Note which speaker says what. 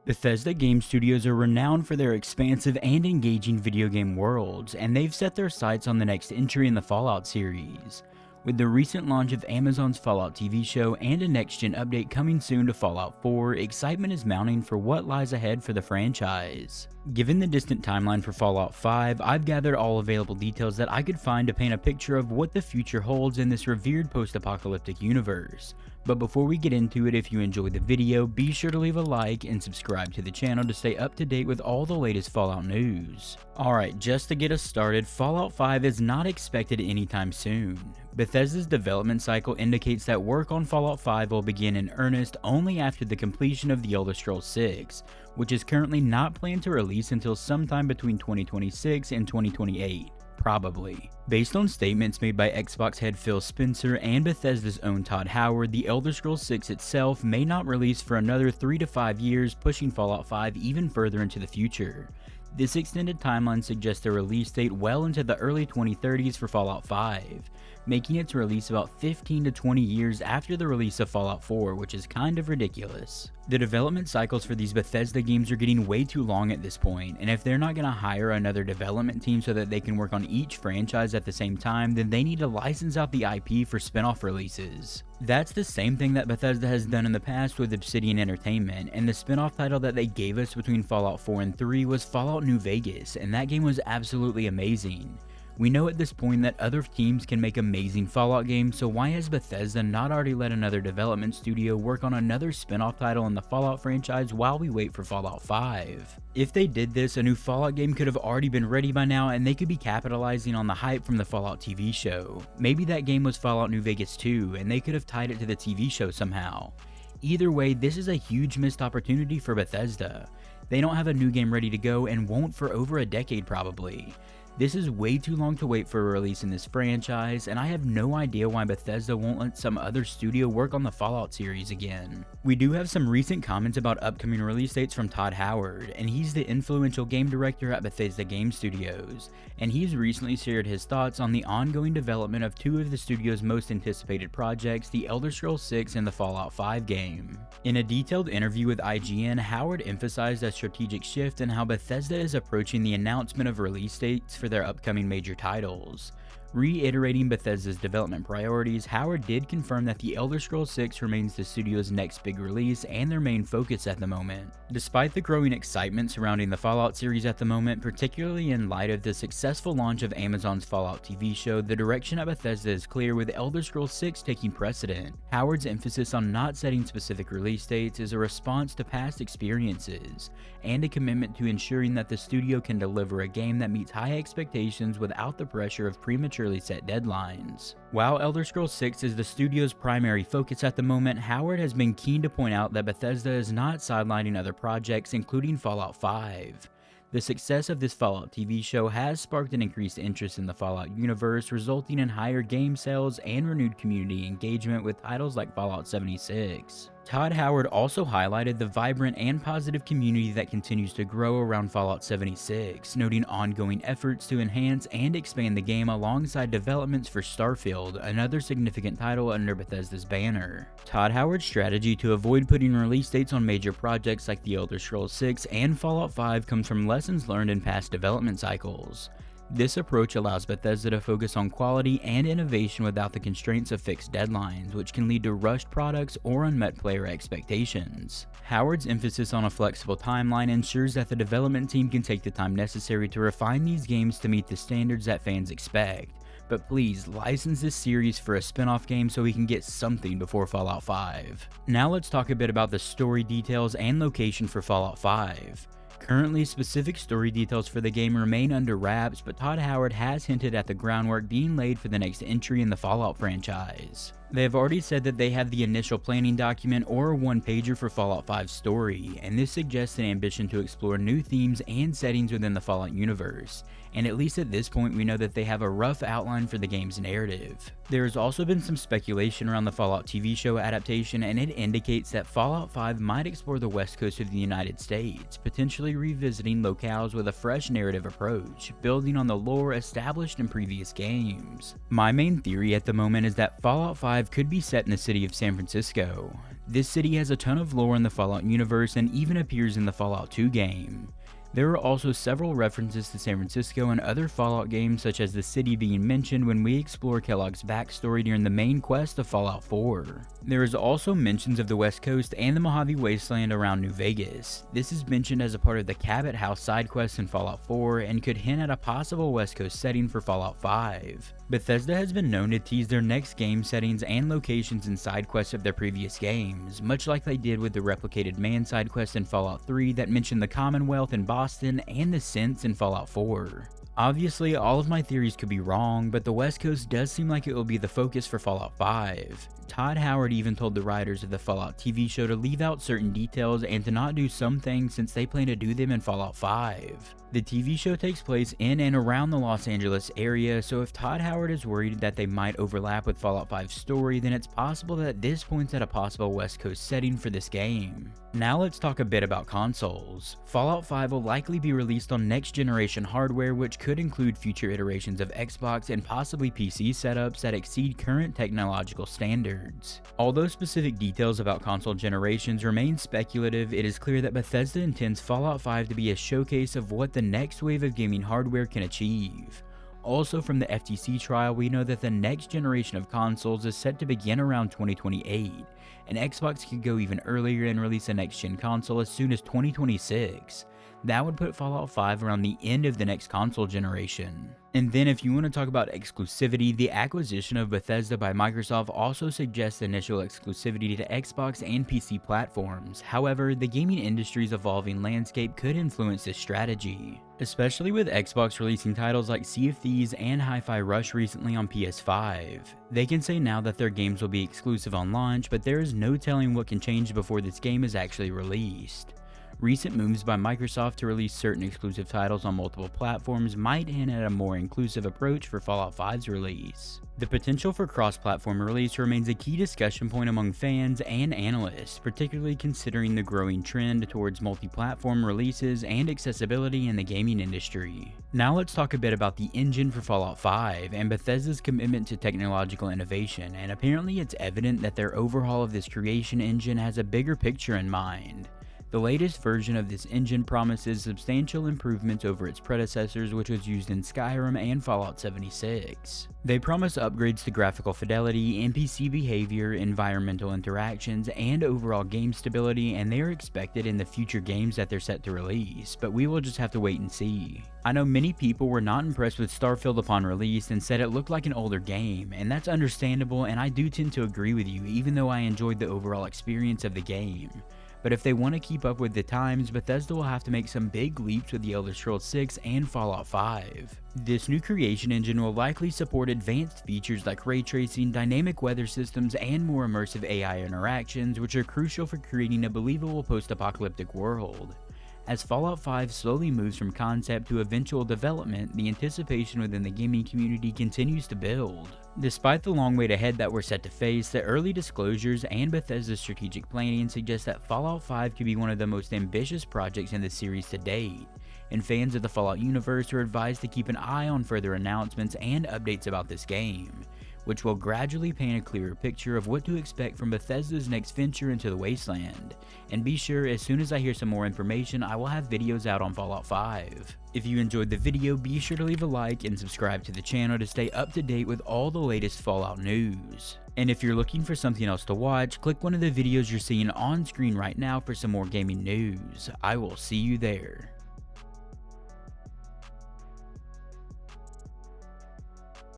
Speaker 1: Bethesda game studios are renowned for their expansive and engaging video game worlds, and they've set their sights on the next entry in the Fallout series. With the recent launch of Amazon's Fallout TV show and a next-gen update coming soon to Fallout 4, excitement is mounting for what lies ahead for the franchise. Given the distant timeline for Fallout 5, I've gathered all available details that I could find to paint a picture of what the future holds in this revered post-apocalyptic universe. But before we get into it, if you enjoyed the video, be sure to leave a like and subscribe to the channel to stay up to date with all the latest Fallout news. Alright, just to get us started, Fallout 5 is not expected anytime soon. Bethesda's development cycle indicates that work on Fallout 5 will begin in earnest only after the completion of The Elder Scrolls 6, which is currently not planned to release until sometime between 2026 and 2028. Probably. Based on statements made by Xbox head Phil Spencer and Bethesda's own Todd Howard, The Elder Scrolls 6 itself may not release for another 3 to 5 years, pushing Fallout 5 even further into the future. This extended timeline suggests a release date well into the early 2030s for Fallout 5, making its release about 15 to 20 years after the release of Fallout 4, which is kind of ridiculous. The development cycles for these Bethesda games are getting way too long at this point, and if they're not going to hire another development team so that they can work on each franchise at the same time, then they need to license out the IP for spin-off releases. That's the same thing that Bethesda has done in the past with Obsidian Entertainment, and the spin-off title that they gave us between Fallout 4 and 3 was Fallout New Vegas, and that game was absolutely amazing. We know at this point that other teams can make amazing Fallout games, so why has Bethesda not already let another development studio work on another spin-off title in the Fallout franchise while we wait for Fallout 5? If they did this, a new Fallout game could have already been ready by now, and they could be capitalizing on the hype from the Fallout TV show. Maybe that game was Fallout New Vegas 2, and they could have tied it to the TV show somehow. Either way, this is a huge missed opportunity for Bethesda. They don't have a new game ready to go and won't for over a decade probably. This is way too long to wait for a release in this franchise, and I have no idea why Bethesda won't let some other studio work on the Fallout series again. We do have some recent comments about upcoming release dates from Todd Howard, and he's the influential game director at Bethesda Game Studios, and he's recently shared his thoughts on the ongoing development of two of the studio's most anticipated projects, The Elder Scrolls 6 and the Fallout 5 game. In a detailed interview with IGN, Howard emphasized a strategic shift in how Bethesda is approaching the announcement of release dates for their upcoming major titles. Reiterating Bethesda's development priorities, Howard did confirm that The Elder Scrolls 6 remains the studio's next big release and their main focus at the moment. Despite the growing excitement surrounding the Fallout series at the moment, particularly in light of the successful launch of Amazon's Fallout TV show, the direction at Bethesda is clear, with Elder Scrolls 6 taking precedent. Howard's emphasis on not setting specific release dates is a response to past experiences, and a commitment to ensuring that the studio can deliver a game that meets high expectations without the pressure of premature set deadlines. While Elder Scrolls 6 is the studio's primary focus at the moment, Howard has been keen to point out that Bethesda is not sidelining other projects, including Fallout 5. The success of this Fallout TV show has sparked an increased interest in the Fallout universe, resulting in higher game sales and renewed community engagement with titles like Fallout 76. Todd Howard also highlighted the vibrant and positive community that continues to grow around Fallout 76, noting ongoing efforts to enhance and expand the game alongside developments for Starfield, another significant title under Bethesda's banner. Todd Howard's strategy to avoid putting release dates on major projects like The Elder Scrolls 6 and Fallout 5 comes from lessons learned in past development cycles. This approach allows Bethesda to focus on quality and innovation without the constraints of fixed deadlines, which can lead to rushed products or unmet player expectations. Howard's emphasis on a flexible timeline ensures that the development team can take the time necessary to refine these games to meet the standards that fans expect. But please, license this series for a spin-off game so we can get something before Fallout 5. Now let's talk a bit about the story details and location for Fallout 5. Currently, specific story details for the game remain under wraps, but Todd Howard has hinted at the groundwork being laid for the next entry in the Fallout franchise. They have already said that they have the initial planning document or a one-pager for Fallout 5's story, and this suggests an ambition to explore new themes and settings within the Fallout universe, and at least at this point we know that they have a rough outline for the game's narrative. There has also been some speculation around the Fallout TV show adaptation, and it indicates that Fallout 5 might explore the west coast of the United States, potentially revisiting locales with a fresh narrative approach, building on the lore established in previous games. My main theory at the moment is that Fallout 5 could be set in the city of San Francisco. This city has a ton of lore in the Fallout universe and even appears in the Fallout 2 game. There are also several references to San Francisco and other Fallout games, such as the city being mentioned when we explore Kellogg's backstory during the main quest of Fallout 4. There is also mentions of the West Coast and the Mojave Wasteland around New Vegas. This is mentioned as a part of the Cabot House side quest in Fallout 4 and could hint at a possible West Coast setting for Fallout 5. Bethesda has been known to tease their next game settings and locations in side quests of their previous games, much like they did with the Replicated Man side quest in Fallout 3 that mentioned the Commonwealth in Boston and the Synths in Fallout 4. Obviously, all of my theories could be wrong, but the West Coast does seem like it will be the focus for Fallout 5. Todd Howard even told the writers of the Fallout TV show to leave out certain details and to not do some things since they plan to do them in Fallout 5. The TV show takes place in and around the Los Angeles area, so if Todd Howard is worried that they might overlap with Fallout 5's story, then it's possible that this points at a possible West Coast setting for this game. Now let's talk a bit about consoles. Fallout 5 will likely be released on next generation hardware, which could include future iterations of Xbox and possibly PC setups that exceed current technological standards. Although specific details about console generations remain speculative, it is clear that Bethesda intends Fallout 5 to be a showcase of what the next wave of gaming hardware can achieve. Also, from the FTC trial, we know that the next generation of consoles is set to begin around 2028, and Xbox could go even earlier and release a next-gen console as soon as 2026. That would put Fallout 5 around the end of the next console generation. And then if you want to talk about exclusivity, the acquisition of Bethesda by Microsoft also suggests initial exclusivity to Xbox and PC platforms. However, the gaming industry's evolving landscape could influence this strategy, especially with Xbox releasing titles like Sea of Thieves and Hi-Fi Rush recently on PS5. They can say now that their games will be exclusive on launch, but there is no telling what can change before this game is actually released. Recent moves by Microsoft to release certain exclusive titles on multiple platforms might hint at a more inclusive approach for Fallout 5's release. The potential for cross-platform release remains a key discussion point among fans and analysts, particularly considering the growing trend towards multi-platform releases and accessibility in the gaming industry. Now let's talk a bit about the engine for Fallout 5 and Bethesda's commitment to technological innovation, and apparently it's evident that their overhaul of this creation engine has a bigger picture in mind. The latest version of this engine promises substantial improvements over its predecessors, which was used in Skyrim and Fallout 76. They promise upgrades to graphical fidelity, NPC behavior, environmental interactions, and overall game stability, and they are expected in the future games that they're set to release, but we will just have to wait and see. I know many people were not impressed with Starfield upon release and said it looked like an older game, and that's understandable, and I do tend to agree with you even though I enjoyed the overall experience of the game. But if they want to keep up with the times, Bethesda will have to make some big leaps with The Elder Scrolls 6 and Fallout 5. This new creation engine will likely support advanced features like ray tracing, dynamic weather systems, and more immersive AI interactions, which are crucial for creating a believable post-apocalyptic world. As Fallout 5 slowly moves from concept to eventual development, the anticipation within the gaming community continues to build. Despite the long wait ahead that we're set to face, the early disclosures and Bethesda's strategic planning suggest that Fallout 5 could be one of the most ambitious projects in the series to date, and fans of the Fallout universe are advised to keep an eye on further announcements and updates about this game, which will gradually paint a clearer picture of what to expect from Bethesda's next venture into the Wasteland. And be sure, as soon as I hear some more information, I will have videos out on Fallout 5. If you enjoyed the video, be sure to leave a like and subscribe to the channel to stay up to date with all the latest Fallout news. And if you're looking for something else to watch, click one of the videos you're seeing on screen right now for some more gaming news. I will see you there.